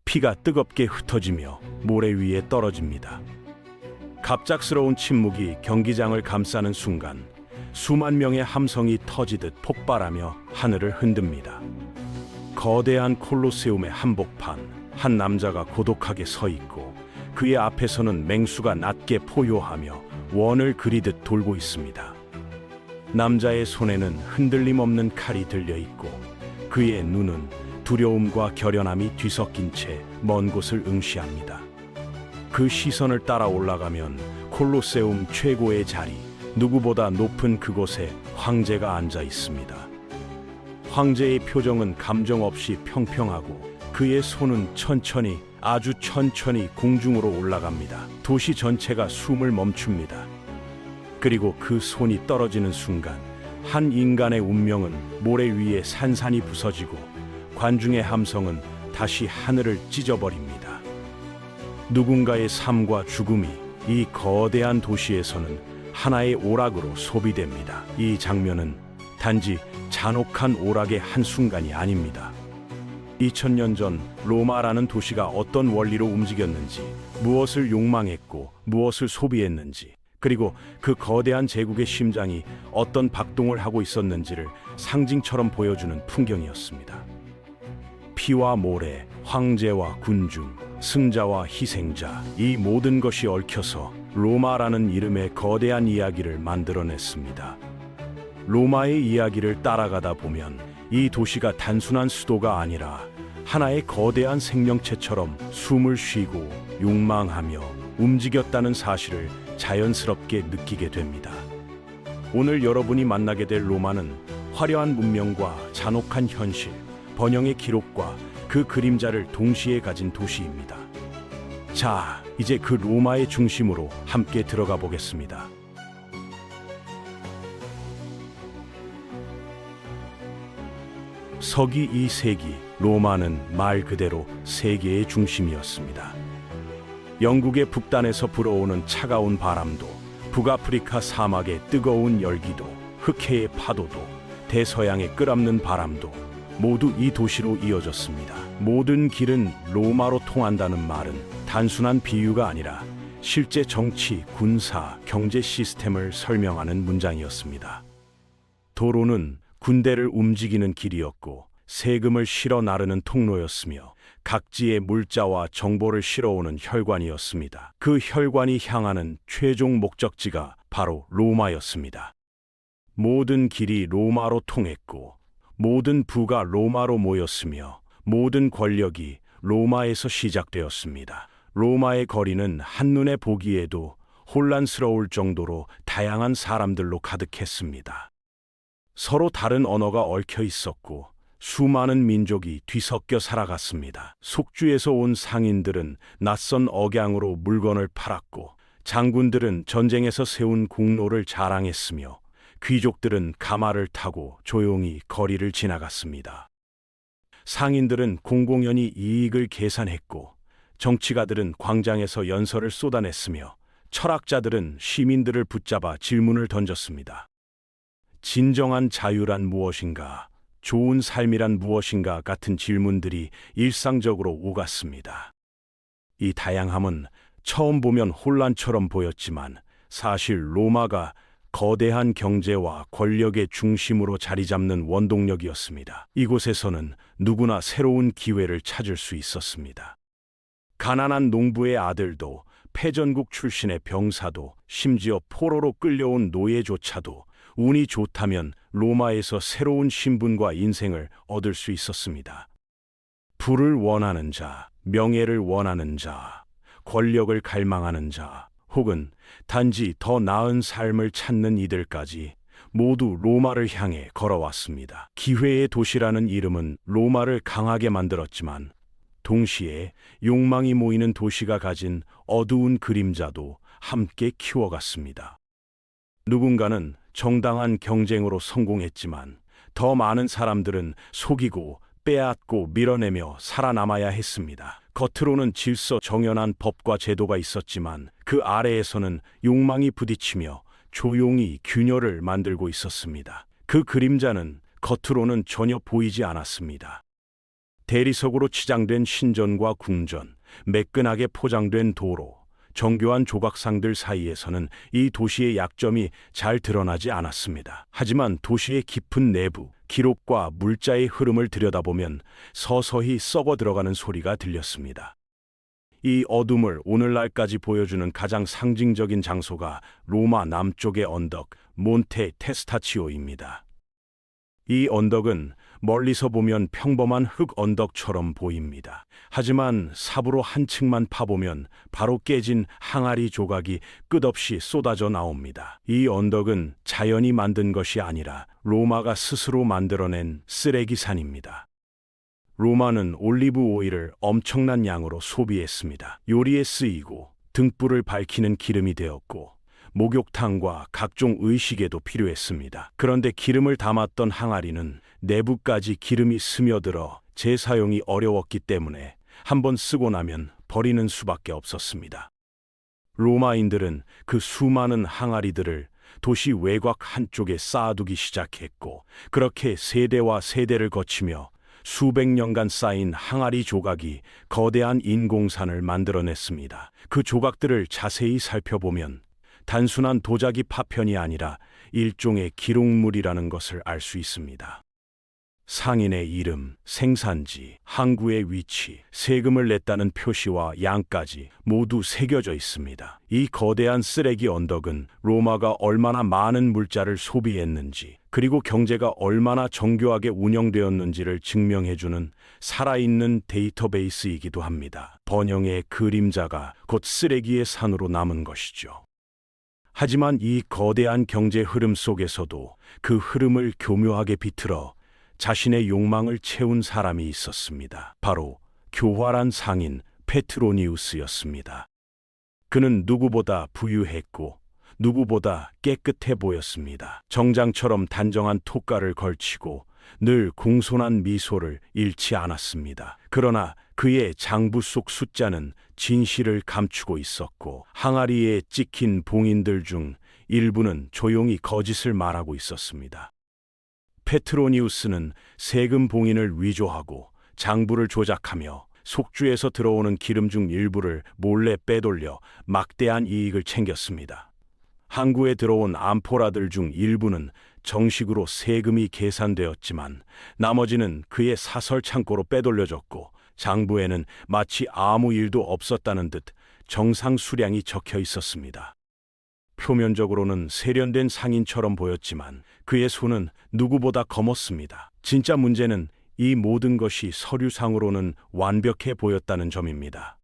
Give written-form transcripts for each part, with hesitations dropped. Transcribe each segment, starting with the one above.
피가 뜨겁게 흩어지며 모래 위에 떨어집니다. 갑작스러운 침묵이 경기장을 감싸는 순간 수만 명의 함성이 터지듯 폭발하며 하늘을 흔듭니다. 거대한 콜로세움의 한복판, 한 남자가 고독하게 서 있고 그의 앞에서는 맹수가 낮게 포효하며 원을 그리듯 돌고 있습니다. 남자의 손에는 흔들림 없는 칼이 들려 있고 그의 눈은 두려움과 결연함이 뒤섞인 채 먼 곳을 응시합니다. 그 시선을 따라 올라가면 콜로세움 최고의 자리, 누구보다 높은 그곳에 황제가 앉아 있습니다. 황제의 표정은 감정 없이 평평하고 그의 손은 천천히, 아주 천천히 공중으로 올라갑니다. 도시 전체가 숨을 멈춥니다. 그리고 그 손이 떨어지는 순간 한 인간의 운명은 모래 위에 산산이 부서지고 관중의 함성은 다시 하늘을 찢어버립니다. 누군가의 삶과 죽음이 이 거대한 도시에서는 하나의 오락으로 소비됩니다. 이 장면은 단지 잔혹한 오락의 한순간이 아닙니다. 2000년 전 로마라는 도시가 어떤 원리로 움직였는지, 무엇을 욕망했고 무엇을 소비했는지, 그리고 그 거대한 제국의 심장이 어떤 박동을 하고 있었는지를 상징처럼 보여주는 풍경이었습니다. 피와 모래, 황제와 군중, 승자와 희생자, 이 모든 것이 얽혀서 로마라는 이름의 거대한 이야기를 만들어냈습니다. 로마의 이야기를 따라가다 보면 이 도시가 단순한 수도가 아니라 하나의 거대한 생명체처럼 숨을 쉬고 욕망하며 움직였다는 사실을 자연스럽게 느끼게 됩니다. 오늘 여러분이 만나게 될 로마는 화려한 문명과 잔혹한 현실, 번영의 기록과 그 그림자를 동시에 가진 도시입니다. 자, 이제 그 로마의 중심으로 함께 들어가 보겠습니다. 서기 2세기 로마는 말 그대로 세계의 중심이었습니다. 영국의 북단에서 불어오는 차가운 바람도, 북아프리카 사막의 뜨거운 열기도, 흑해의 파도도, 대서양의 끓없는 바람도 모두 이 도시로 이어졌습니다. 모든 길은 로마로 통한다는 말은 단순한 비유가 아니라 실제 정치, 군사, 경제 시스템을 설명하는 문장이었습니다. 도로는 군대를 움직이는 길이었고 세금을 실어 나르는 통로였으며 각지의 물자와 정보를 실어오는 혈관이었습니다. 그 혈관이 향하는 최종 목적지가 바로 로마였습니다. 모든 길이 로마로 통했고 모든 부가 로마로 모였으며 모든 권력이 로마에서 시작되었습니다. 로마의 거리는 한눈에 보기에도 혼란스러울 정도로 다양한 사람들로 가득했습니다. 서로 다른 언어가 얽혀 있었고 수많은 민족이 뒤섞여 살아갔습니다. 속주에서 온 상인들은 낯선 억양으로 물건을 팔았고 장군들은 전쟁에서 세운 공로를 자랑했으며 귀족들은 가마를 타고 조용히 거리를 지나갔습니다. 상인들은 공공연히 이익을 계산했고 정치가들은 광장에서 연설을 쏟아냈으며 철학자들은 시민들을 붙잡아 질문을 던졌습니다. 진정한 자유란 무엇인가? 좋은 삶이란 무엇인가? 같은 질문들이 일상적으로 오갔습니다. 이 다양함은 처음 보면 혼란처럼 보였지만 사실 로마가 거대한 경제와 권력의 중심으로 자리 잡는 원동력이었습니다. 이곳에서는 누구나 새로운 기회를 찾을 수 있었습니다. 가난한 농부의 아들도, 패전국 출신의 병사도, 심지어 포로로 끌려온 노예조차도 운이 좋다면 로마에서 새로운 신분과 인생을 얻을 수 있었습니다. 부를 원하는 자, 명예를 원하는 자, 권력을 갈망하는 자, 혹은 단지 더 나은 삶을 찾는 이들까지 모두 로마를 향해 걸어왔습니다. 기회의 도시라는 이름은 로마를 강하게 만들었지만 동시에 욕망이 모이는 도시가 가진 어두운 그림자도 함께 키워갔습니다. 누군가는 정당한 경쟁으로 성공했지만 더 많은 사람들은 속이고 빼앗고 밀어내며 살아남아야 했습니다. 겉으로는 질서 정연한 법과 제도가 있었지만 그 아래에서는 욕망이 부딪히며 조용히 균열을 만들고 있었습니다. 그 그림자는 겉으로는 전혀 보이지 않았습니다. 대리석으로 치장된 신전과 궁전, 매끈하게 포장된 도로, 정교한 조각상들 사이에서는 이 도시의 약점이 잘 드러나지 않았습니다. 하지만 도시의 깊은 내부, 기록과 물자의 흐름을 들여다보면 서서히 썩어 들어가는 소리가 들렸습니다. 이 어둠을 오늘날까지 보여주는 가장 상징적인 장소가 로마 남쪽의 언덕, 몬테 테스타치오입니다. 이 언덕은 멀리서 보면 평범한 흙 언덕처럼 보입니다. 하지만 삽으로 한 층만 파보면 바로 깨진 항아리 조각이 끝없이 쏟아져 나옵니다. 이 언덕은 자연이 만든 것이 아니라 로마가 스스로 만들어낸 쓰레기산입니다. 로마는 올리브 오일을 엄청난 양으로 소비했습니다. 요리에 쓰이고 등불을 밝히는 기름이 되었고 목욕탕과 각종 의식에도 필요했습니다. 그런데 기름을 담았던 항아리는 내부까지 기름이 스며들어 재사용이 어려웠기 때문에 한번 쓰고 나면 버리는 수밖에 없었습니다. 로마인들은 그 수많은 항아리들을 도시 외곽 한쪽에 쌓아두기 시작했고, 그렇게 세대와 세대를 거치며 수백 년간 쌓인 항아리 조각이 거대한 인공산을 만들어냈습니다. 그 조각들을 자세히 살펴보면 단순한 도자기 파편이 아니라 일종의 기록물이라는 것을 알 수 있습니다. 상인의 이름, 생산지, 항구의 위치, 세금을 냈다는 표시와 양까지 모두 새겨져 있습니다. 이 거대한 쓰레기 언덕은 로마가 얼마나 많은 물자를 소비했는지, 그리고 경제가 얼마나 정교하게 운영되었는지를 증명해주는 살아있는 데이터베이스이기도 합니다. 번영의 그림자가 곧 쓰레기의 산으로 남은 것이죠. 하지만 이 거대한 경제 흐름 속에서도 그 흐름을 교묘하게 비틀어 자신의 욕망을 채운 사람이 있었습니다. 바로 교활한 상인 페트로니우스였습니다. 그는 누구보다 부유했고 누구보다 깨끗해 보였습니다. 정장처럼 단정한 톡가를 걸치고 늘 공손한 미소를 잃지 않았습니다. 그러나 그의 장부 속 숫자는 진실을 감추고 있었고, 항아리에 찍힌 봉인들 중 일부는 조용히 거짓을 말하고 있었습니다. 페트로니우스는 세금 봉인을 위조하고 장부를 조작하며 속주에서 들어오는 기름 중 일부를 몰래 빼돌려 막대한 이익을 챙겼습니다. 항구에 들어온 암포라들 중 일부는 정식으로 세금이 계산되었지만 나머지는 그의 사설 창고로 빼돌려졌고, 장부에는 마치 아무 일도 없었다는 듯 정상 수량이 적혀 있었습니다. 표면적으로는 세련된 상인처럼 보였지만 그의 손은 누구보다 검었습니다. 진짜 문제는 이 모든 것이 서류상으로는 완벽해 보였다는 점입니다.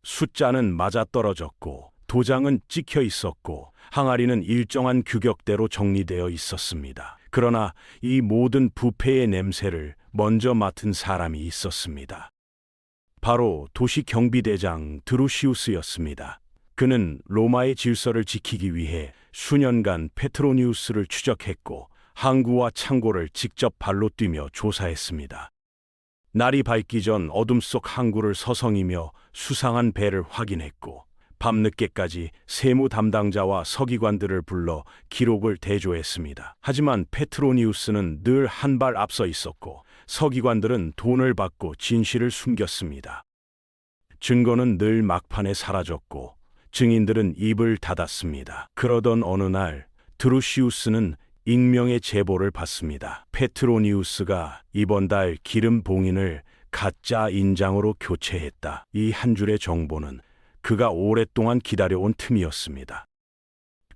숫자는 맞아떨어졌고 도장은 찍혀 있었고 항아리는 일정한 규격대로 정리되어 있었습니다. 그러나 이 모든 부패의 냄새를 먼저 맡은 사람이 있었습니다. 바로 도시 경비대장 드루시우스였습니다. 그는 로마의 질서를 지키기 위해 수년간 페트로니우스를 추적했고 항구와 창고를 직접 발로 뛰며 조사했습니다. 날이 밝기 전 어둠 속 항구를 서성이며 수상한 배를 확인했고 밤늦게까지 세무 담당자와 서기관들을 불러 기록을 대조했습니다. 하지만 페트로니우스는 늘 한 발 앞서 있었고 서기관들은 돈을 받고 진실을 숨겼습니다. 증거는 늘 막판에 사라졌고 증인들은 입을 닫았습니다. 그러던 어느 날 드루시우스는 익명의 제보를 받습니다. 페트로니우스가 이번 달 기름 봉인을 가짜 인장으로 교체했다. 이 한 줄의 정보는 그가 오랫동안 기다려온 틈이었습니다.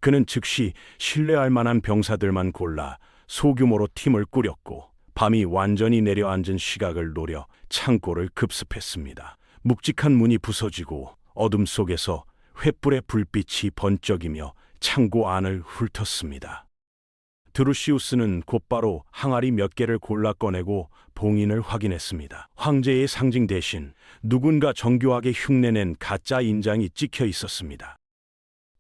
그는 즉시 신뢰할 만한 병사들만 골라 소규모로 팀을 꾸렸고 밤이 완전히 내려앉은 시각을 노려 창고를 급습했습니다. 묵직한 문이 부서지고 어둠 속에서 횃불의 불빛이 번쩍이며 창고 안을 훑었습니다. 드루시우스는 곧바로 항아리 몇 개를 골라 꺼내고 봉인을 확인했습니다. 황제의 상징 대신 누군가 정교하게 흉내낸 가짜 인장이 찍혀 있었습니다.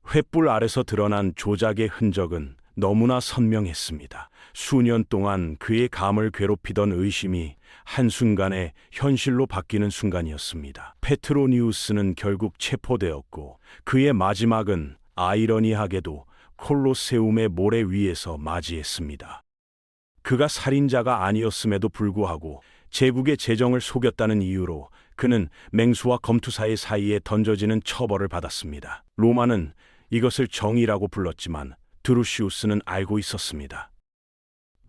횃불 아래서 드러난 조작의 흔적은 너무나 선명했습니다. 수년 동안 그의 감을 괴롭히던 의심이 한순간에 현실로 바뀌는 순간이었습니다. 페트로니우스는 결국 체포되었고 그의 마지막은 아이러니하게도 콜로세움의 모래 위에서 맞이했습니다. 그가 살인자가 아니었음에도 불구하고 제국의 재정을 속였다는 이유로 그는 맹수와 검투사의 사이에 던져지는 처벌을 받았습니다. 로마는 이것을 정의라고 불렀지만 드루시우스는 알고 있었습니다.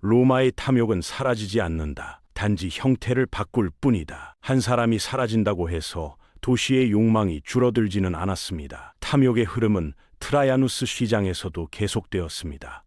로마의 탐욕은 사라지지 않는다. 단지 형태를 바꿀 뿐이다. 한 사람이 사라진다고 해서 도시의 욕망이 줄어들지는 않았습니다. 탐욕의 흐름은 트라야누스 시장에서도 계속되었습니다.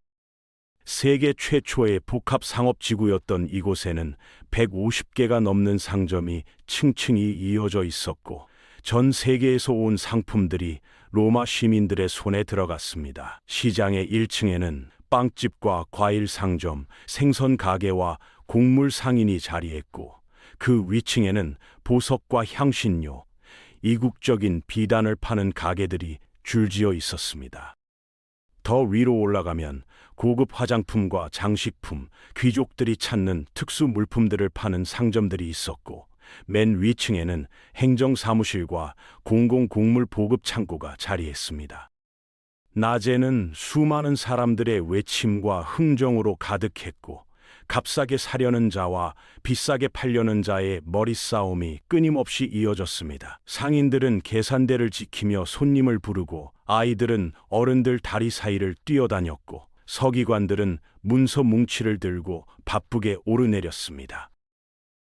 세계 최초의 복합 상업지구였던 이곳에는 150개가 넘는 상점이 층층이 이어져 있었고 전 세계에서 온 상품들이 로마 시민들의 손에 들어갔습니다. 시장의 1층에는 빵집과 과일 상점, 생선 가게와 곡물 상인이 자리했고 그 위층에는 보석과 향신료, 이국적인 비단을 파는 가게들이 줄지어 있었습니다. 더 위로 올라가면 고급 화장품과 장식품, 귀족들이 찾는 특수 물품들을 파는 상점들이 있었고 맨 위층에는 행정사무실과 공공곡물 보급 창고가 자리했습니다. 낮에는 수많은 사람들의 외침과 흥정으로 가득했고 값싸게 사려는 자와 비싸게 팔려는 자의 머리싸움이 끊임없이 이어졌습니다. 상인들은 계산대를 지키며 손님을 부르고 아이들은 어른들 다리 사이를 뛰어다녔고 서기관들은 문서 뭉치를 들고 바쁘게 오르내렸습니다.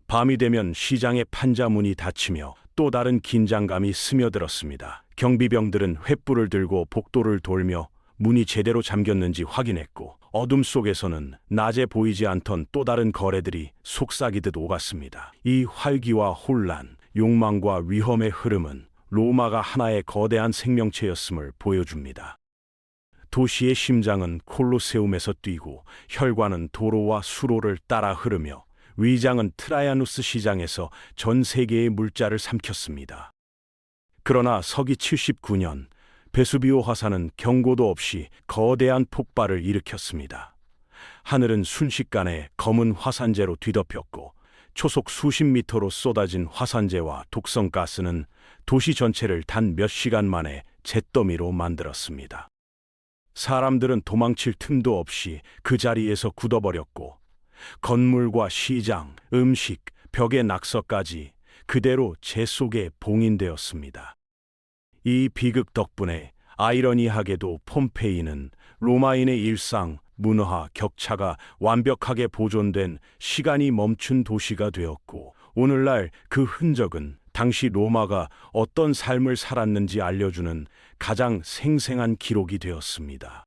밤이 되면 시장의 판자문이 닫히며 또 다른 긴장감이 스며들었습니다. 경비병들은 횃불을 들고 복도를 돌며 문이 제대로 잠겼는지 확인했고 어둠 속에서는 낮에 보이지 않던 또 다른 거래들이 속삭이듯 오갔습니다. 이 활기와 혼란, 욕망과 위험의 흐름은 로마가 하나의 거대한 생명체였음을 보여줍니다. 도시의 심장은 콜로세움에서 뛰고 혈관은 도로와 수로를 따라 흐르며 위장은 트라야누스 시장에서 전 세계의 물자를 삼켰습니다. 그러나 서기 79년 베수비오 화산은 경고도 없이 거대한 폭발을 일으켰습니다. 하늘은 순식간에 검은 화산재로 뒤덮였고 초속 수십 미터로 쏟아진 화산재와 독성가스는 도시 전체를 단 몇 시간 만에 잿더미로 만들었습니다. 사람들은 도망칠 틈도 없이 그 자리에서 굳어버렸고 건물과 시장, 음식, 벽의 낙서까지 그대로 재 속에 봉인되었습니다. 이 비극 덕분에 아이러니하게도 폼페이는 로마인의 일상, 문화, 격차가 완벽하게 보존된 시간이 멈춘 도시가 되었고 오늘날 그 흔적은 당시 로마가 어떤 삶을 살았는지 알려주는 가장 생생한 기록이 되었습니다.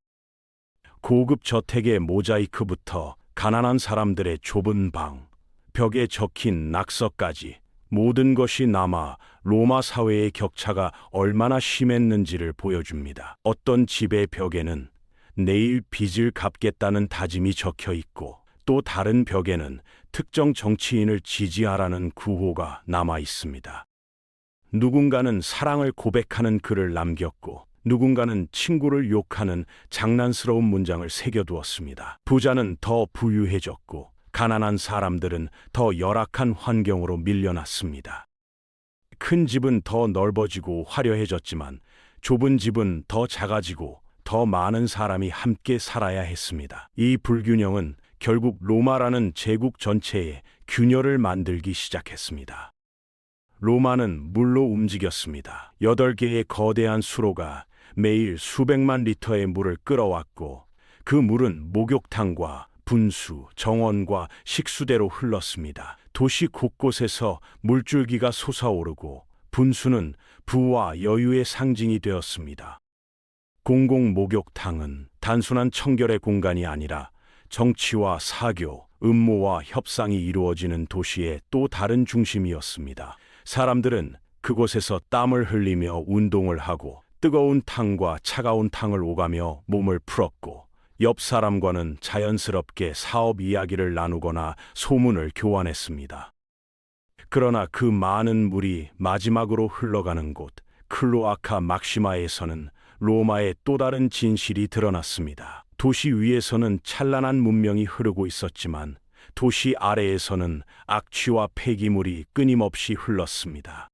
고급 저택의 모자이크부터 가난한 사람들의 좁은 방, 벽에 적힌 낙서까지 모든 것이 남아 로마 사회의 격차가 얼마나 심했는지를 보여줍니다. 어떤 집의 벽에는 내일 빚을 갚겠다는 다짐이 적혀 있고 또 다른 벽에는 특정 정치인을 지지하라는 구호가 남아 있습니다. 누군가는 사랑을 고백하는 글을 남겼고 누군가는 친구를 욕하는 장난스러운 문장을 새겨두었습니다. 부자는 더 부유해졌고 가난한 사람들은 더 열악한 환경으로 밀려났습니다. 큰 집은 더 넓어지고 화려해졌지만 좁은 집은 더 작아지고 더 많은 사람이 함께 살아야 했습니다. 이 불균형은 결국 로마라는 제국 전체에 균열을 만들기 시작했습니다. 로마는 물로 움직였습니다. 8개의 거대한 수로가 매일 수백만 리터의 물을 끌어왔고 그 물은 목욕탕과 분수, 정원과 식수대로 흘렀습니다. 도시 곳곳에서 물줄기가 솟아오르고 분수는 부와 여유의 상징이 되었습니다. 공공 목욕탕은 단순한 청결의 공간이 아니라 정치와 사교, 음모와 협상이 이루어지는 도시의 또 다른 중심이었습니다. 사람들은 그곳에서 땀을 흘리며 운동을 하고 뜨거운 탕과 차가운 탕을 오가며 몸을 풀었고 옆 사람과는 자연스럽게 사업 이야기를 나누거나 소문을 교환했습니다. 그러나 그 많은 물이 마지막으로 흘러가는 곳 클로아카 막시마에서는 로마의 또 다른 진실이 드러났습니다. 도시 위에서는 찬란한 문명이 흐르고 있었지만 도시 아래에서는 악취와 폐기물이 끊임없이 흘렀습니다.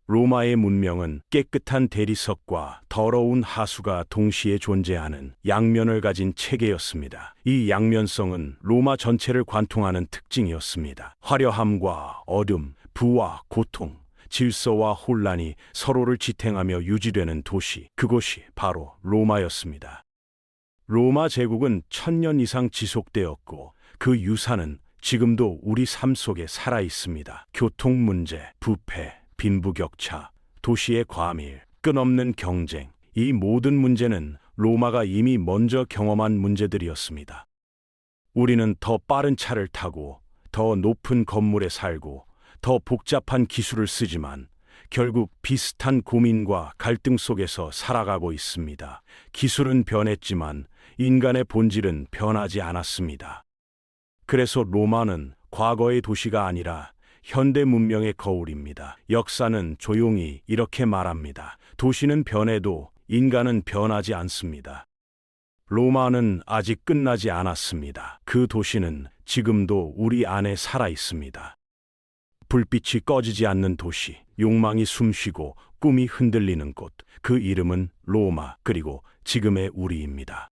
로마의 문명은 깨끗한 대리석과 더러운 하수가 동시에 존재하는 양면을 가진 체계였습니다. 이 양면성은 로마 전체를 관통하는 특징이었습니다. 화려함과 어둠, 부와 고통, 질서와 혼란이 서로를 지탱하며 유지되는 도시, 그곳이 바로 로마였습니다. 로마 제국은 1000년 이상 지속되었고 그 유산은 지금도 우리 삶 속에 살아 있습니다. 교통 문제, 부패, 빈부격차, 도시의 과밀, 끝없는 경쟁, 이 모든 문제는 로마가 이미 먼저 경험한 문제들이었습니다. 우리는 더 빠른 차를 타고, 더 높은 건물에 살고, 더 복잡한 기술을 쓰지만 결국 비슷한 고민과 갈등 속에서 살아가고 있습니다. 기술은 변했지만 인간의 본질은 변하지 않았습니다. 그래서 로마는 과거의 도시가 아니라 현대 문명의 거울입니다. 역사는 조용히 이렇게 말합니다. 도시는 변해도 인간은 변하지 않습니다. 로마는 아직 끝나지 않았습니다. 그 도시는 지금도 우리 안에 살아 있습니다. 불빛이 꺼지지 않는 도시, 욕망이 숨쉬고 꿈이 흔들리는 곳, 그 이름은 로마, 그리고 지금의 우리입니다.